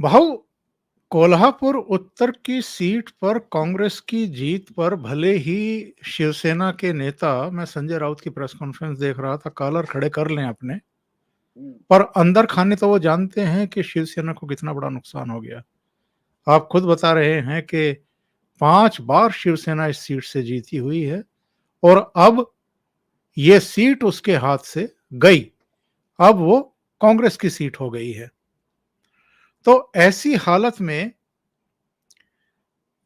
भाऊ, कोल्हापुर उत्तर की सीट पर कांग्रेस की जीत पर भले ही शिवसेना के नेता, मैं संजय राउत की प्रेस कॉन्फ्रेंस देख रहा था, कॉलर खड़े कर लें अपने, पर अंदर खाने तो वो जानते हैं कि शिवसेना को कितना बड़ा नुकसान हो गया। आप खुद बता रहे हैं कि 5 बार शिवसेना इस सीट से जीती हुई है और अब ये सीट उसके हाथ से गई। अब वो कांग्रेस की सीट हो गई है। तो ऐसी हालत में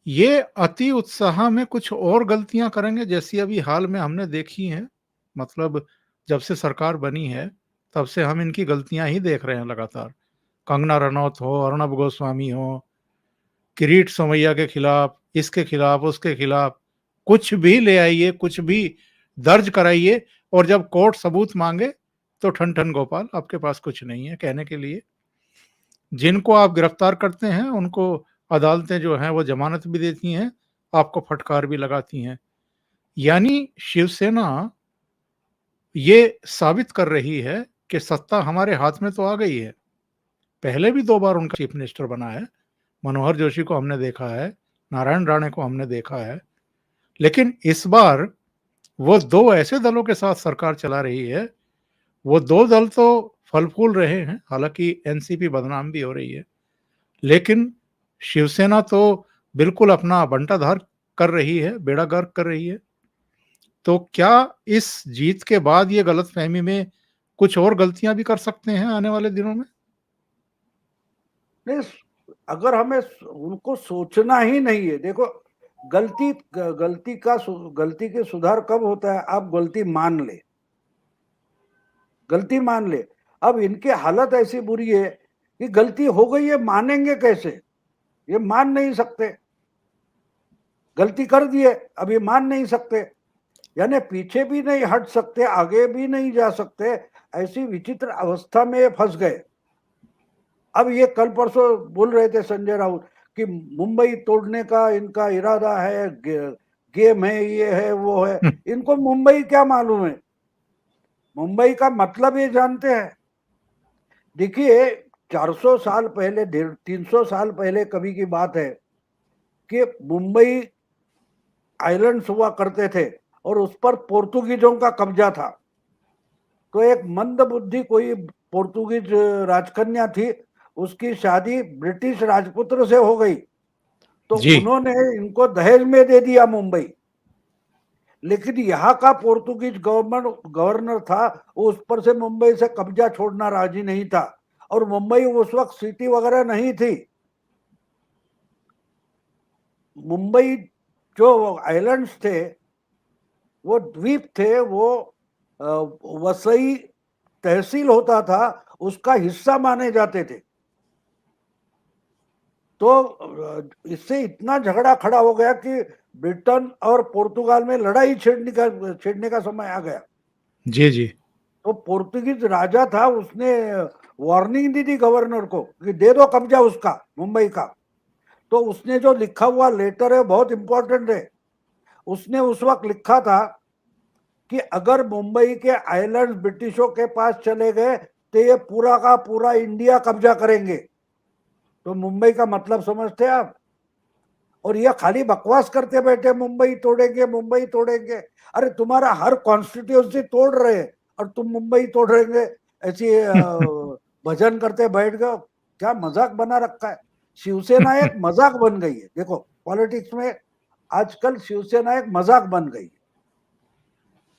ये अति उत्साह में कुछ और गलतियां करेंगे जैसी अभी हाल में हमने देखी हैं। मतलब जब से सरकार बनी है तब से हम इनकी गलतियां ही देख रहे हैं लगातार। कंगना रनौत हो, अर्णब गोस्वामी हो, किरीट सोमैया के खिलाफ, इसके खिलाफ, उसके खिलाफ, कुछ भी ले आइए, कुछ भी दर्ज कराइए, और जब कोर्ट सबूत मांगे तो ठन ठन गोपाल, आपके पास कुछ नहीं है कहने के लिए। जिनको आप गिरफ्तार करते हैं उनको अदालतें जो हैं वो जमानत भी देती हैं, आपको फटकार भी लगाती हैं। यानी शिवसेना ये साबित कर रही है कि सत्ता हमारे हाथ में तो आ गई है। पहले भी 2 बार उनका चीफ मिनिस्टर बना है। मनोहर जोशी को हमने देखा है, नारायण राणे को हमने देखा है। लेकिन इस बार वो 2 ऐसे दलों के साथ सरकार चला रही है, वो 2 दल तो फल-फूल रहे हैं, हालाँकि एनसीपी बदनाम भी हो रही है। लेकिन शिवसेना तो बिल्कुल अपना बंटाधार कर रही है, बेड़ा गर्क कर रही है। तो क्या इस जीत के बाद ये गलतफहमी में कुछ और गलतियां भी कर सकते हैं आने वाले दिनों में? नहीं, अगर हमें उनको सोचना ही नहीं है। देखो, गलती गलती के सुधार कब होता है? आप गलती मान ले, गलती मान ले। अब इनकी हालत ऐसी बुरी है कि गलती हो गई है, मानेंगे कैसे? ये मान नहीं सकते। गलती कर दिए, अब ये मान नहीं सकते, यानी पीछे भी नहीं हट सकते, आगे भी नहीं जा सकते। ऐसी विचित्र अवस्था में फंस गए। अब ये कल परसों बोल रहे थे संजय राउत कि मुंबई तोड़ने का इनका इरादा है, गेम है, ये है, वो है। इनको मुंबई क्या मालूम है? मुंबई का मतलब ये जानते हैं? देखिए, 400 साल पहले, 300 साल पहले कभी की बात है कि मुंबई आइलैंड्स हुआ करते थे और उस पर पोर्तुगीजों का कब्जा था। तो एक मंद बुद्धि कोई पोर्तुगीज राजकन्या थी, उसकी शादी ब्रिटिश राजपुत्र से हो गई, तो जी। उन्होंने इनको दहेज में दे दिया मुंबई। लेकिन यहाँ का पोर्तुगीज गवर्नर था, वो उस पर से मुंबई से कब्जा छोड़ना राजी नहीं था, और मुंबई उस वक्त सिटी वगैरह नहीं थी। मुंबई जो आइलैंड्स थे, वो द्वीप थे, वो वसई तहसील होता था, उसका हिस्सा माने जाते थे। तो इससे इतना झगड़ा खड़ा हो गया कि ब्रिटेन और पुर्तगाल में लड़ाई छेड़ने का समय आ गया। जी, जी। तो पोर्तुगीज राजा था, उसने वार्निंग दी थी गवर्नर को कि दे दो कब्जा उसका, मुंबई का। तो उसने जो लिखा हुआ लेटर है बहुत इंपॉर्टेंट है। उसने उस वक्त लिखा था कि अगर मुंबई के आइलैंड ब्रिटिशों के पास चले गए तो ये पूरा का पूरा इंडिया कब्जा करेंगे। तो मुंबई का मतलब समझते हैं आप? और ये खाली बकवास करते बैठे, मुंबई तोड़ेंगे, मुंबई तोड़ेंगे। अरे तुम्हारा हर कॉन्स्टिट्यूंसी तोड़ रहे हैं और तुम मुंबई तोड़ेंगे ऐसी भजन करते बैठ गए। क्या मजाक बना रखा है? शिवसेना एक मजाक बन गई है। देखो, पॉलिटिक्स में आजकल शिवसेना एक मजाक बन गई है।